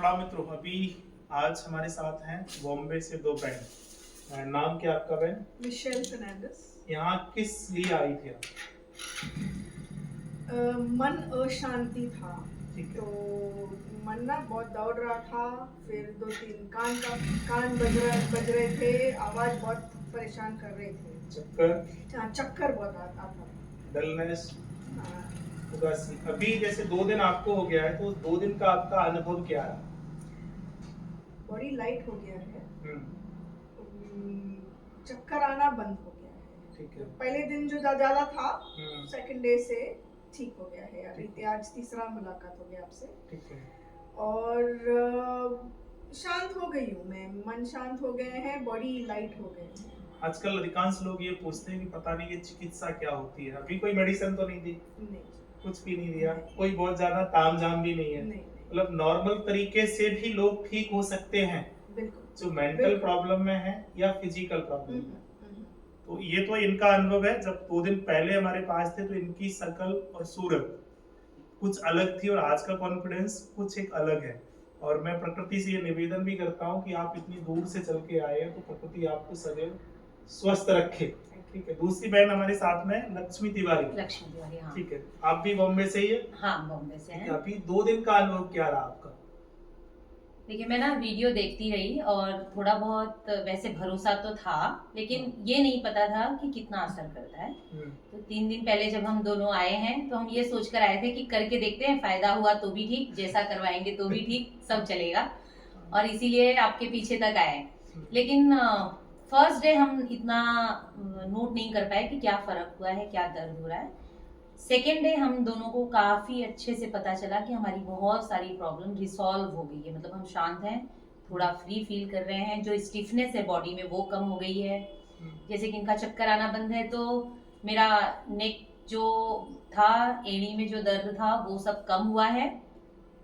हाँ मित्रों, अभी आज हमारे साथ हैं बॉम्बे से दो बहन। नाम क्या आपका बहन? मिशेल फर्नांडिस। यहाँ किस लिए आई थी आप? मन अशांति था। ठीक है। तो मन ना बहुत दौड़ रहा था। फिर 2-3 कान बज रहे थे, आवाज बहुत परेशान कर रहे थे। चक्कर, हाँ, चक्कर बहुत आता था। डलनेस, हाँ, उदासी। अभी जैसे 2 दिन आपको हो गया है, तो 2 दिन का आपका अनुभव क्या है? बॉडी लाइट हो गया है। हम्म, चक्कर आना बंद हो गया है। ठीक है। पहले दिन जो ज्यादा था, हम्म, सेकंड डे से ठीक हो गया है। ठीक अभी आज तीसरा मुलाकात हो गया आपसे। ठीक है। और शांत हो गई हूँ मैं। मन शांत हो गए हैं, बॉडी लाइट हो गए हैं। आजकल अधिकांश लोग ये पूछते हैं कि पता नहीं ये चिकित्सा क्या होती है। अभी कोई मेडिसिन तो नहीं दी? नहीं, कुछ भी नहीं दिया? नहीं। कोई बहुत ज्यादा तामझाम भी नहीं है? नहीं, मतलब नॉर्मल तरीके से भी लोग ठीक हो सकते हैं, बिल्कुल। जो मेंटल बिल्कुल। प्रॉब्लम में है या फिजिकल प्रॉब्लम में। हम्म। तो ये तो इनका अनुभव है। जब 2 दिन पहले हमारे पास थे तो इनकी शक्ल और सूरत कुछ अलग थी और आज का कॉन्फिडेंस कुछ एक अलग है। और मैं प्रकृति से ये निवेदन भी करता हूँ कि आप इतनी दूर से चल के आए हैं, तो प्रकृति आपको सदैव स्वस्थ रखे। ठीक है। दूसरी बहन हमारे साथ में लक्ष्मी तिवारी। हाँ। ठीक है। आप भी बॉम्बे से ही है? हाँ, बॉम्बे से हैं। अभी 2 दिन का अनुभव क्या रहा आपका? देखिए, मैं ना वीडियो देखती रही और थोड़ा बहुत वैसे भरोसा तो था, लेकिन ये नहीं पता था कि कितना असर करता है। तो 3 दिन पहले जब हम दोनों आए हैं तो हम ये सोचकर आए थे कि करके देखते हैं, फायदा हुआ तो भी ठीक, जैसा करवाएंगे तो भी ठीक, सब चलेगा। और इसीलिए आपके पीछे तक आए। लेकिन फर्स्ट डे हम इतना नोट नहीं कर पाए कि क्या फर्क हुआ है, क्या दर्द हो रहा है। सेकेंड डे हम दोनों को काफी अच्छे से पता चला कि हमारी बहुत सारी प्रॉब्लम रिसॉल्व हो गई है। मतलब हम शांत हैं, थोड़ा फ्री फील कर रहे हैं, जो स्टिफनेस है बॉडी में वो कम हो गई है। जैसे कि इनका चक्कर आना बंद है, तो मेरा नेक जो था, एड़ी में जो दर्द था वो सब कम हुआ है।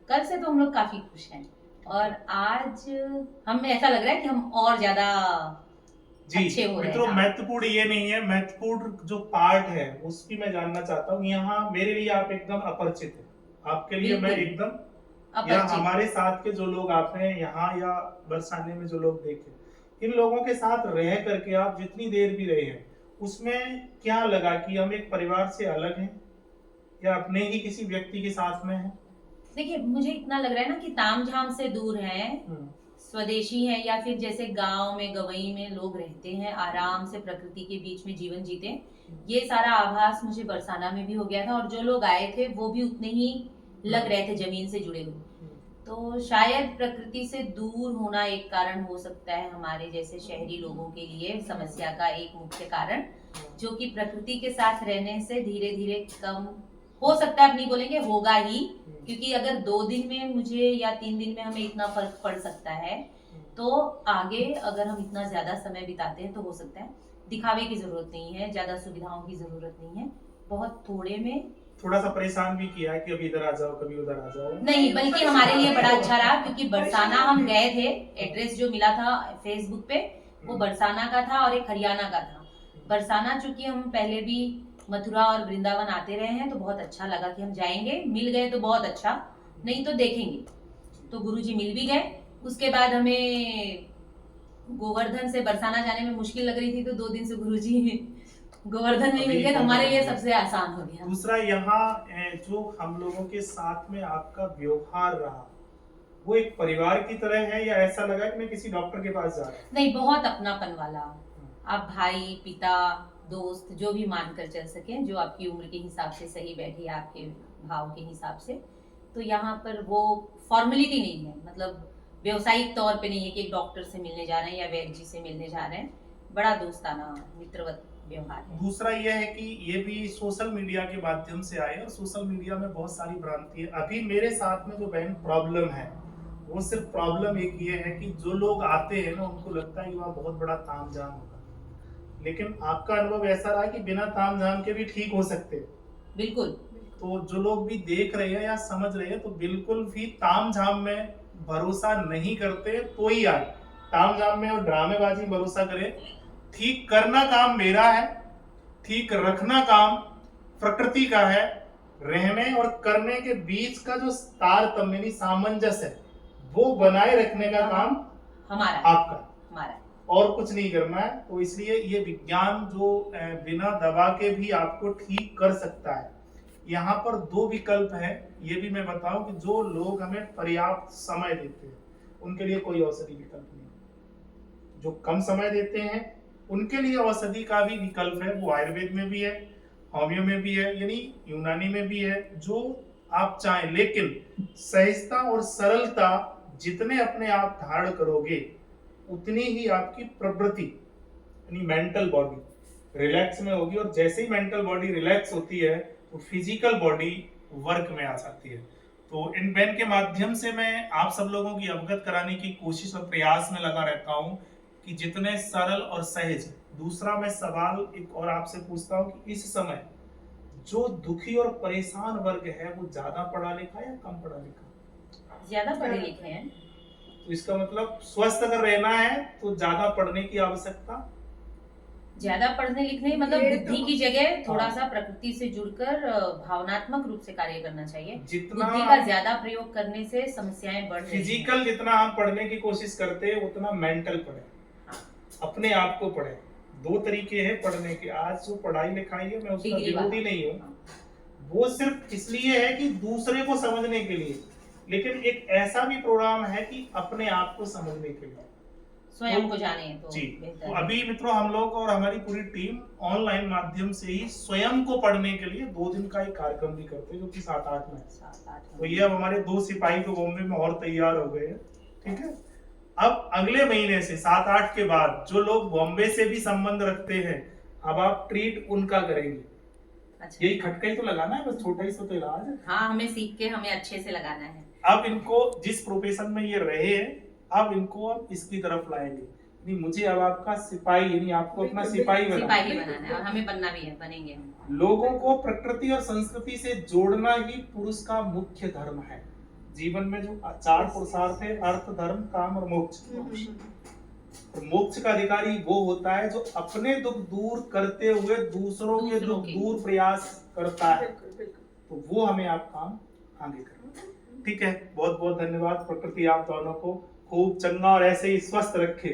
कल से तो हम लोग काफी खुश हैं और आज हमें ऐसा लग रहा है कि हम और ज्यादा अच्छे हो रहे हैं। मित्रों, महत्वपूर्ण ये नहीं है, महत्वपूर्ण जो पार्ट है उसकी मैं जानना चाहता हूँ। यहाँ मेरे लिए आप एकदम अपरिचित है, आपके लिए मैं एकदम, या हमारे साथ के जो लोग आप हैं यहाँ या बरसाने में जो लोग देखे, इन लोगों के साथ रह करके आप जितनी देर भी रहे हैं, उसमें क्या लगा कि हम एक परिवार से अलग हैं या अपने ही किसी व्यक्ति के साथ में हैं? देखिए, मुझे इतना लग रहा है ना कि तामझाम से दूर हैं, स्वदेशी हैं, या फिर जैसे गांव में गवई में लोग रहते हैं, आराम से प्रकृति के बीच में जीवन जीते हैं। ये सारा आभास मुझे बरसाना में भी हो गया था और जो लोग आए थे वो भी उतने ही लग रहे थे जमीन से जुड़े हुए। तो शायद प्रकृति से दूर होना एक कारण हो सकता है हमारे जैसे शहरी लोगों के लिए समस्या का एक मुख्य कारण, जो कि प्रकृति के साथ रहने से धीरे धीरे कम हो सकता है। अब नहीं बोलेंगे, होगा ही, क्योंकि अगर 2 दिन में मुझे या 3 दिन में हमें इतना फर्क पड़ सकता है, तो आगे अगर हम इतना ज्यादा समय बिताते हैं तो हो सकता है। दिखावे की जरूरत नहीं है, ज्यादा सुविधाओं की जरूरत नहीं है, बहुत थोड़े में। थोड़ा सा परेशान भी किया है कि अभी इधर आ जाओ, कभी उधर आ जाओ? नहीं, बल्कि हमारे लिए बड़ा अच्छा रहा, क्योंकि बरसाना हम गए थे, एड्रेस जो मिला था फेसबुक पे वो बरसाना का था और एक हरियाणा का था। बरसाना चूंकि हम पहले भी मथुरा और वृंदावन आते रहे हैं, तो बहुत अच्छा लगा कि हम जाएंगे। मिल गए तो बहुत अच्छा, नहीं तो देखेंगे। तो गुरुजी मिल भी गए। उसके बाद हमें गोवर्धन से बरसाना जाने में मुश्किल लग रही थी, तो 2 दिन से गुरुजी गोवर्धन में मिल गए, तो हमारे लिए सबसे आसान हो गया। दूसरा, यहाँ जो हम लोगों के साथ में आपका व्यवहार रहा, वो एक परिवार की तरह है या ऐसा लगा कि मैं किसी डॉक्टर के पास जा रहा हूँ? नहीं, बहुत अपनापन वाला। आप भाई, पिता, दोस्त जो भी मानकर चल सके, जो आपकी उम्र के हिसाब से सही बैठे, आपके भाव के हिसाब से। तो यहाँ पर वो फॉर्मेलिटी नहीं है, मतलब व्यवसायिक तौर पे नहीं है कि एक डॉक्टर से मिलने जा रहे हैं या वैद्य जी से मिलने जा रहे हैं। बड़ा दोस्ताना मित्रवत व्यवहार है। दूसरा यह है कि ये भी सोशल मीडिया के माध्यम से आए और सोशल मीडिया में बहुत सारी भ्रांति है। अभी मेरे साथ में जो बहन प्रॉब्लम है, वो सिर्फ प्रॉब्लम एक ये है कि जो लोग आते हैं ना, उनको लगता है कि वहाँ बहुत बड़ा तामझाम होगा, लेकिन आपका अनुभव ऐसा रहा कि बिना तामझाम के भी ठीक हो सकते हैं। बिल्कुल। तो जो लोग भी देख रहे हैं या समझ रहे हैं, तो बिल्कुल भी तामझाम में भरोसा नहीं करते तो ही आए। तामझाम में और ड्रामेबाजी भरोसा करें। ठीक करना काम मेरा है, ठीक रखना काम प्रकृति का है। रहने और करने के बीच का जो तारतम्य, सामंजस्य है, वो बनाए रखने का काम हमारा आपका, हमारा और कुछ नहीं करना है। तो इसलिए ये विज्ञान जो बिना दवा के भी आपको ठीक कर सकता है। यहाँ पर दो विकल्प है, ये भी मैं बताऊं कि जो लोग हमें पर्याप्त समय देते हैं उनके लिए कोई औषधि विकल्प नहीं। जो कम समय देते हैं उनके लिए औषधि का भी विकल्प है, वो आयुर्वेद में भी है, होम्यो में भी है, यानी यूनानी में भी है, जो आप चाहें। लेकिन सहजता और सरलता जितने अपने आप धारण करोगे उतनी ही आपकी प्रवृत्ति यानी मेंटल बॉडी रिलैक्स में होगी, और जैसे ही मेंटल बॉडी रिलैक्स होती है तो फिजिकल बॉडी वर्क में आ जाती है। तो इन बैन के माध्यम से मैं आप सब लोगों की अवगत कराने की कोशिश और प्रयास में लगा रहता हूं कि जितने सरल और सहज। दूसरा मैं सवाल एक और आपसे पूछता हूं कि इस समय जो दुखी और परेशान वर्ग है वो ज्यादा पढ़ा लिखा या कम पढ़ा लिखा? ज्यादा पढ़े लिखे हैं। तो इसका मतलब स्वस्थ अगर रहना है तो ज्यादा पढ़ने की आवश्यकता। ज्यादा पढ़ने लिखने मतलब ये बुद्धि तो- की जगह थोड़ा सा प्रकृति से जुड़कर भावनात्मक रूप से कार्य करना चाहिए। जितना बुद्धि का ज्यादा प्रयोग करने से समस्याएं बढ़ रही हैं। फिजिकल जितना हम पढ़ने की कोशिश करते हैं उतना मेंटल पढ़े, अपने आप को पढ़े। दो तरीके हैं पढ़ने के। आज जो पढ़ाई लिखाई है मैं उसका डिग्री वाला। विरोधी नहीं हूँ, वो सिर्फ इसलिए है कि दूसरे को समझने के लिए, लेकिन एक ऐसा भी प्रोग्राम है कि अपने आप को समझने के लिए, स्वयं को जाने तो जी। बेहतर तो है। अभी मित्रों हम लोग और हमारी पूरी टीम ऑनलाइन माध्यम से ही स्वयं को पढ़ने के लिए 2 दिन का एक कार्यक्रम भी करते हैं, जो कि 7-8 में है। 7-8 तो ये अब हमारे 2 सिपाही तो बॉम्बे में और तैयार हो गए हैं, ठीक है। अब अगले महीने से 7-8 के बाद जो लोग बॉम्बे से भी संबंध रखते हैं, अब आप ट्रीट उनका करेंगे। अच्छा। यही खटका ही तो लगाना है, बस छोटा ही सा तो इलाज है। हाँ, हमें सीख के हमें अच्छे से लगाना है। अब इनको जिस प्रोफेशन में ये रहे हैं, अब इनको अब इसकी तरफ लाएंगे। नहीं, मुझे अब आपका सिपाही यानी आपको अपना सिपाही बनाना है। सिपाही बनाना है और हमें बनना भी है, बनेंगे हम। लोगों को प्रकृति और संस्कृति से जोड़ना ही पुरुष का मुख्य धर्म है। जीवन में जो 4 पुरुषार्थ है, अर्थ, धर्म, काम और मोक्ष। तो मोक्ष का अधिकारी वो होता है जो अपने दुख दूर करते हुए दूसरों के दुख दूर प्रयास करता है। तो वो हमें आप काम आगे करना। ठीक है, बहुत बहुत धन्यवाद। प्रकृति आप दोनों को खूब चंगा और ऐसे ही स्वस्थ रखे।